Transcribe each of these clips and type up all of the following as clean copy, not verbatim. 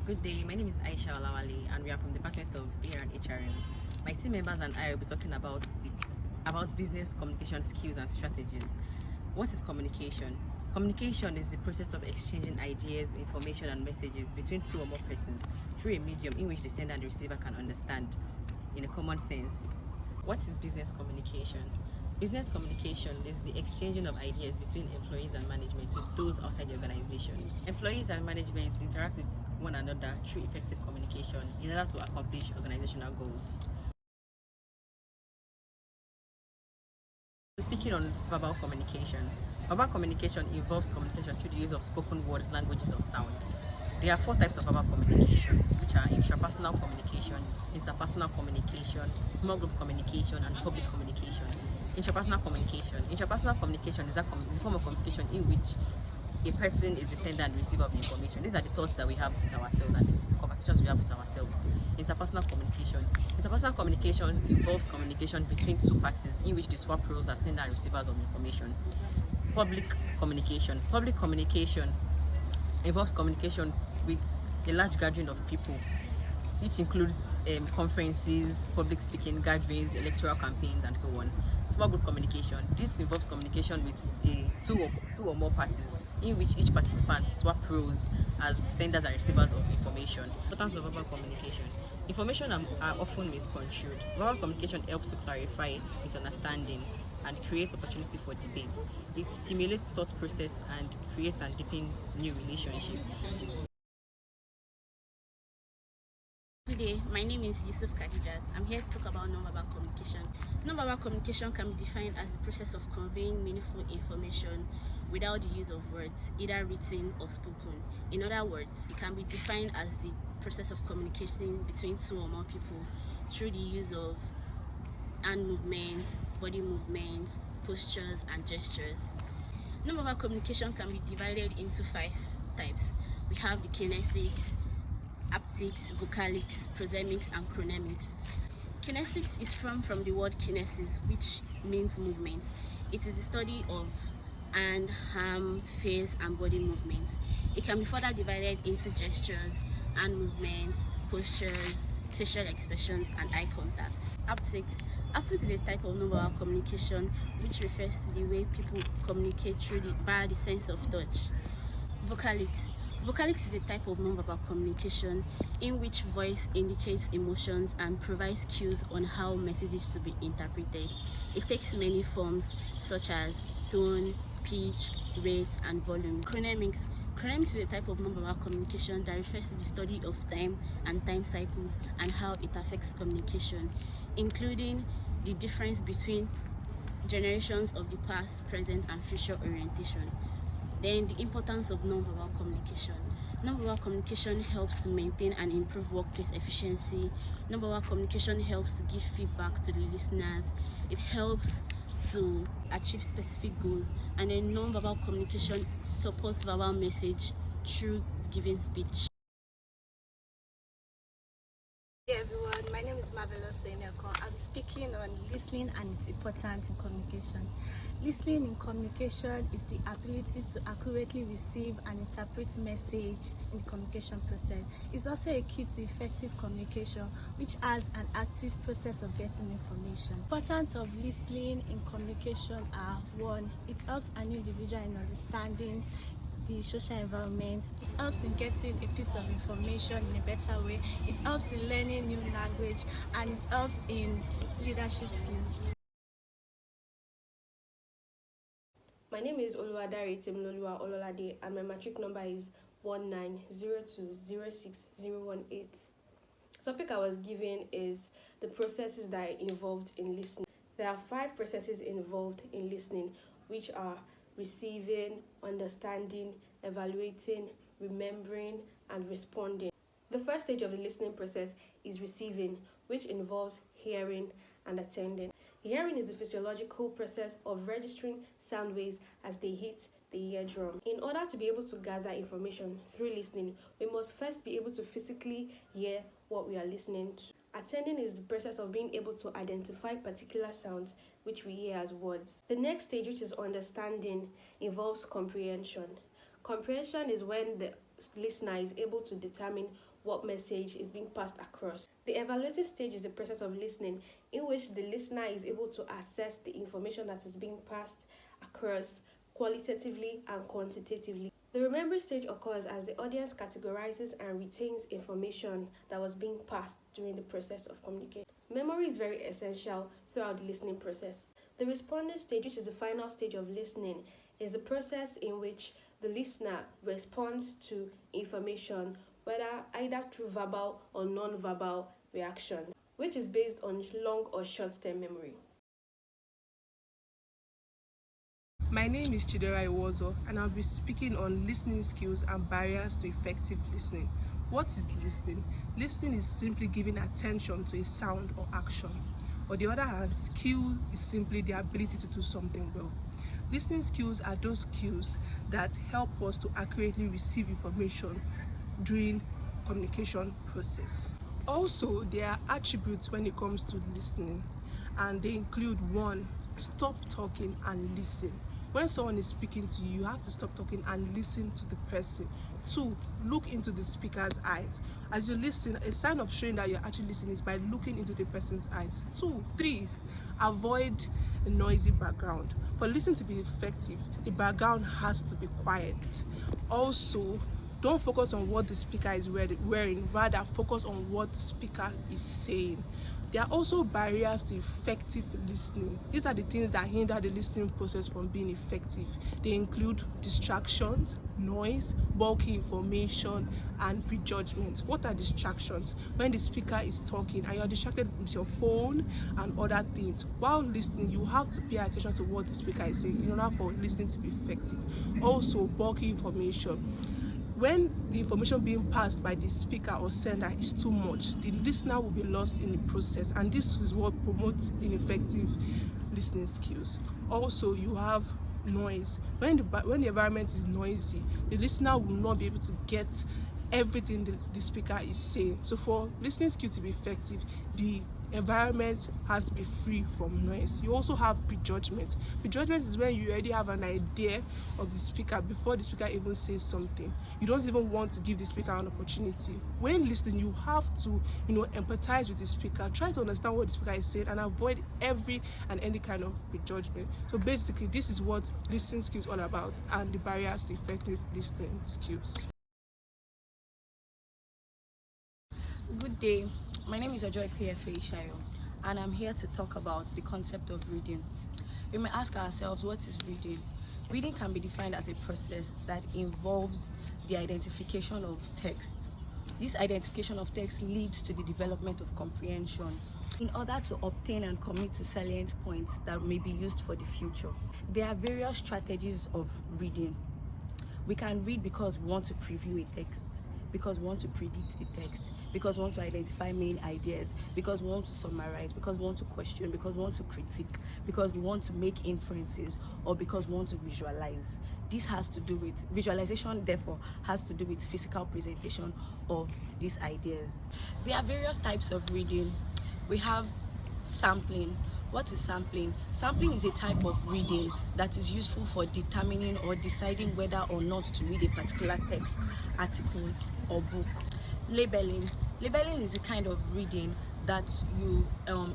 Good day, my name is Aisha Olawale and we are from the Department of PR and HRM. My team members and I will be talking about business communication skills and strategies. What is communication? Communication is the process of exchanging ideas, information and messages between two or more persons through a medium in which the sender and the receiver can understand in a common sense. What is business communication? Business communication is the exchanging of ideas between employees and management with those outside the organization. Employees and management interact with one another through effective communication in order to accomplish organizational goals. Speaking on verbal communication. Verbal communication involves communication through the use of spoken words, languages, or sounds. There are four types of verbal communications, which are intrapersonal communication, interpersonal communication, small group communication, and public communication. Intrapersonal communication. Interpersonal communication is a form of communication in which a person is the sender and receiver of the information. These are the thoughts that we have with ourselves and the conversations we have with ourselves. Interpersonal communication. Interpersonal communication involves communication between two parties in which they swap roles as sender and receivers of information. Public communication. Public communication involves communication with a large gathering of people, which includes conferences, public speaking, gatherings, electoral campaigns, and so on. Small group communication. This involves communication with two or more parties, in which each participant swap roles as senders and receivers of information. Importance of verbal communication. Information are often misconstrued. Verbal communication helps to clarify misunderstanding and creates opportunity for debate. It stimulates thought process and creates and deepens new relationships. Good day, my name is Yusuf Khadijat. I'm here to talk about nonverbal communication. Nonverbal communication can be defined as the process of conveying meaningful information without the use of words, either written or spoken. In other words, it can be defined as the process of communicating between two or more people through the use of hand movements, body movements, postures, and gestures. Nonverbal communication can be divided into 5 types. We have the kinesics, haptics, vocalics, prosemics, and chronemics. Kinesics is from the word kinesis, which means movement. It is the study of hand, arm, face, and body movements. It can be further divided into gestures, hand movements, postures, facial expressions, and eye contact. Haptics. Haptics is a type of nonverbal communication which refers to the way people communicate via the sense of touch. Vocalics. Vocalics is a type of nonverbal communication in which voice indicates emotions and provides cues on how messages should be interpreted. It takes many forms such as tone, pitch, rate, and volume. Chronemics. Chronemics is a type of nonverbal communication that refers to the study of time and time cycles and how it affects communication, including the difference between generations of the past, present, and future orientation. Then the importance of nonverbal communication. Nonverbal communication helps to maintain and improve workplace efficiency. Nonverbal communication helps to give feedback to the listeners. It helps to achieve specific goals. And then nonverbal communication supports verbal message through giving speech. Hey everyone, my name is Marvelous Soineko. I'm speaking on listening and its importance in communication. Listening in communication is the ability to accurately receive and interpret message in the communication process. It's also a key to effective communication, which has an active process of getting information. Importance of listening in communication are: 1. It helps an individual in understanding the social environment. It helps in getting a piece of information in a better way. It helps in learning new language, and it helps in leadership skills. My name is Oluwadare Temiloluwa Ololade and my matric number is 1902060018. The topic I was given is the processes that are involved in listening. There are 5 processes involved in listening, which are receiving, understanding, evaluating, remembering, and responding. The first stage of the listening process is receiving, which involves hearing and attending. Hearing is the physiological process of registering sound waves as they hit the eardrum. In order to be able to gather information through listening, we must first be able to physically hear what we are listening to. Attending is the process of being able to identify particular sounds which we hear as words. The next stage, which is understanding, involves comprehension. Comprehension is when the listener is able to determine what message is being passed across. The evaluative stage is the process of listening, in which the listener is able to assess the information that is being passed across qualitatively and quantitatively. The remembering stage occurs as the audience categorizes and retains information that was being passed during the process of communication. Memory is very essential throughout the listening process. The responding stage, which is the final stage of listening, is the process in which the listener responds to information, whether either through verbal or non-verbal reactions, which is based on long or short-term memory. My name is Chidera Iwozo, and I'll be speaking on listening skills and barriers to effective listening. What is listening? Listening is simply giving attention to a sound or action. On the other hand, skill is simply the ability to do something well. Listening skills are those skills that help us to accurately receive information during communication process. Also, there are attributes when it comes to listening, and they include: 1, stop talking and listen. When someone is speaking to you, you have to stop talking and listen to the person. 2, look into the speaker's eyes. As you listen, a sign of showing that you're actually listening is by looking into the person's eyes. 3, avoid a noisy background. For listening to be effective, the background has to be quiet. Also, don't focus on what the speaker is wearing, rather focus on what the speaker is saying. There are also barriers to effective listening. These are the things that hinder the listening process from being effective. They include distractions, noise, bulky information, and prejudgment. What are distractions? When the speaker is talking and you're distracted with your phone and other things. While listening, you have to pay attention to what the speaker is saying in order for listening to be effective. Also, bulky information. When the information being passed by the speaker or sender is too much, the listener will be lost in the process, and this is what promotes ineffective listening skills. Also, you have noise. When the environment is noisy, the listener will not be able to get everything the speaker is saying. So for listening skill to be effective, the environment has to be free from noise. You also have prejudgment. Prejudgment is when you already have an idea of the speaker before the speaker even says something. You don't even want to give the speaker an opportunity. When listening, you have to, empathize with the speaker, try to understand what the speaker is saying, and avoid every and any kind of prejudgment. So basically, this is what listening skills is all about, and the barriers to effective listening skills. Good day, my name is Ojoy Kuyefeishayo, and I'm here to talk about the concept of reading. We may ask ourselves, what is reading? Reading can be defined as a process that involves the identification of text. This identification of text leads to the development of comprehension in order to obtain and commit to salient points that may be used for the future. There are various strategies of reading. We can read because we want to preview a text, because we want to predict the text, because we want to identify main ideas, because we want to summarize, because we want to question, because we want to critique, because we want to make inferences, or because we want to visualize. This has to do with visualization, therefore has to do with physical presentation of these ideas. There are various types of reading. We have sampling. What is sampling? Sampling is a type of reading that is useful for determining or deciding whether or not to read a particular text, article, or book. Labeling. Labeling is a kind of reading that you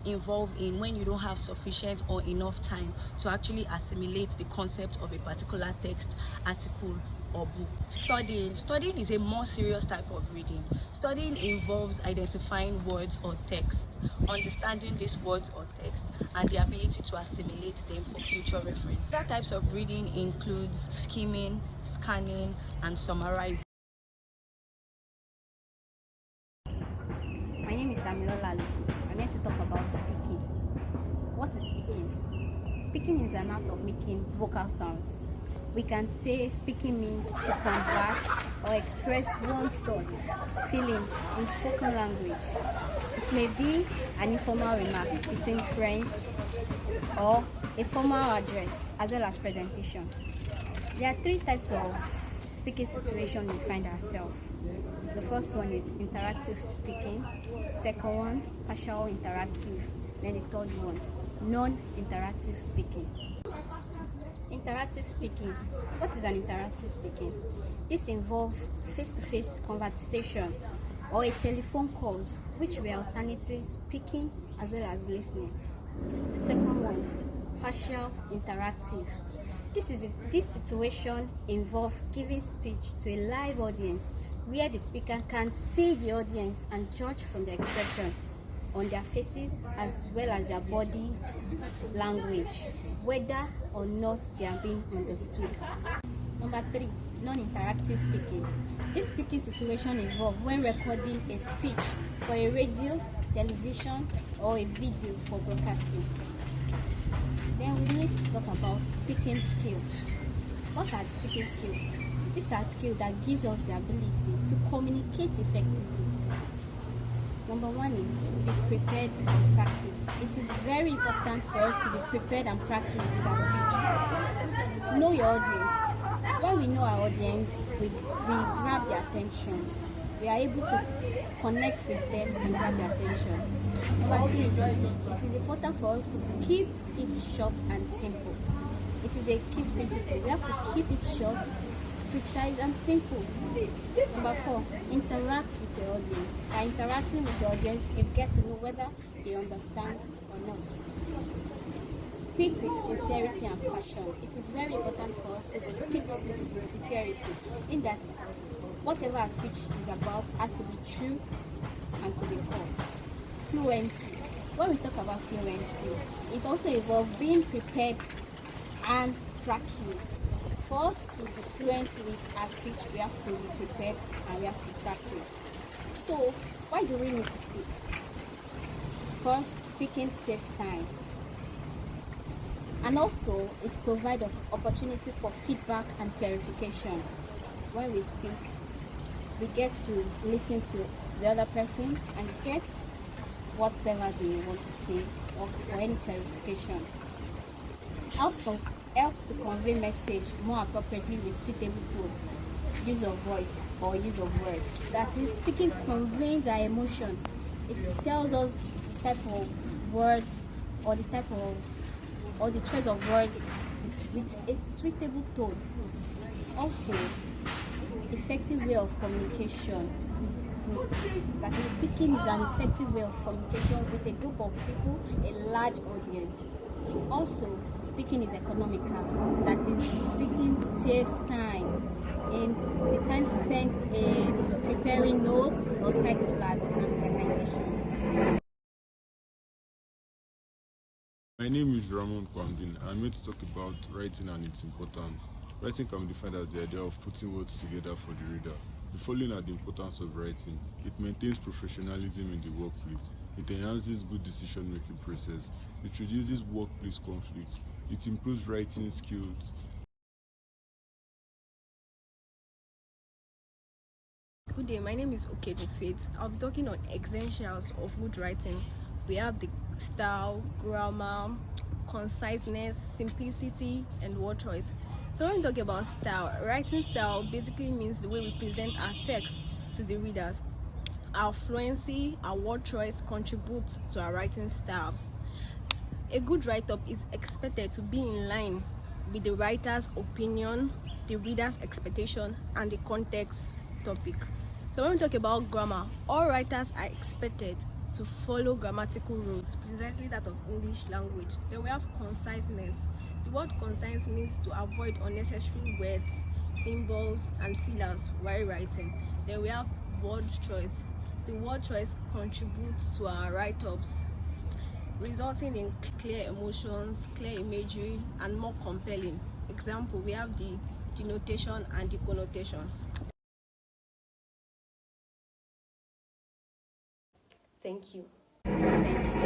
involve in when you don't have sufficient or enough time to actually assimilate the concept of a particular text, article, or book. Studying is a more serious type of reading. Studying involves identifying words or text, understanding these words or text, and the ability to assimilate them for future reference. Other types of reading includes skimming, scanning, and summarizing. My name is Damilola Aluku. I'm here to talk about speaking. What is speaking? Speaking is an art of making vocal sounds. We can say speaking means to converse or express one's thoughts, feelings in spoken language. It may be an informal remark between friends or a formal address as well as presentation. There are 3 types of speaking situation we find ourselves. The first one is interactive speaking, second one, partial interactive, then the third one, non-interactive speaking. Interactive speaking. What is an interactive speaking? This involves face-to-face conversation or a telephone calls, which were alternately speaking as well as listening. The second one, partial interactive. This situation involves giving speech to a live audience where the speaker can see the audience and judge from the expression on their faces as well as their body language whether or not they are being understood. Number 3, non-interactive speaking. This speaking situation involves when recording a speech for a radio, television, or a video for broadcasting. Then we need to talk about speaking skills. What are speaking skills? These are skills that gives us the ability to communicate effectively. Number 1 is be prepared and practice. It is very important for us to be prepared and practice with our speech. Know your audience. When we know our audience, we grab their attention. We are able to connect with them and grab their attention. Number 3, it is important for us to keep it short and simple. It is a key principle. We have to keep it short, precise and simple. Number 4, interact with your audience. By interacting with your audience, you get to know whether they understand or not. Speak with sincerity and passion. It is very important for us to speak with sincerity, in that whatever our speech is about has to be true and to the core. Fluency. When we talk about fluency, it also involves being prepared and practice. For us to be fluent with our speech, we have to be prepared and we have to practice. So, why do we need to speak? First, speaking saves time. And also, it provides an opportunity for feedback and clarification. When we speak, we get to listen to the other person and get whatever they want to say or for any clarification. Helps to convey message more appropriately with suitable tone, use of voice or use of words. That is, speaking conveys our emotion. It tells us the type of words or the choice of words is with a suitable tone. Also, effective way of communication. That is, speaking is an effective way of communication with a group of people, a large audience. Also, speaking is economical. That is, speaking saves time, and the time spent in preparing notes or circulars in an organization. My name is Ramon Kwambin. I'm here to talk about writing and its importance. Writing can be defined as the idea of putting words together for the reader. The following are the importance of writing. It maintains professionalism in the workplace. It enhances good decision-making process. It reduces workplace conflicts. It improves writing skills. Good day, my name is Okeju Faith. I'll be talking on essentials of good writing. We have the style, grammar, conciseness, simplicity, and word choice. So when we talk about style, writing style basically means the way we present our text to the readers. Our fluency, our word choice contribute to our writing styles. A good write-up is expected to be in line with the writer's opinion, the reader's expectation, and the context topic. So when we talk about grammar, all writers are expected to follow grammatical rules, precisely that of English language. Then we have conciseness. The word concise means to avoid unnecessary words, symbols, and fillers while writing. Then we have word choice. The word choice contributes to our write-ups, resulting in clear emotions, clear imagery, and more compelling. Example, we have the denotation and the connotation. Thank you. Thank you.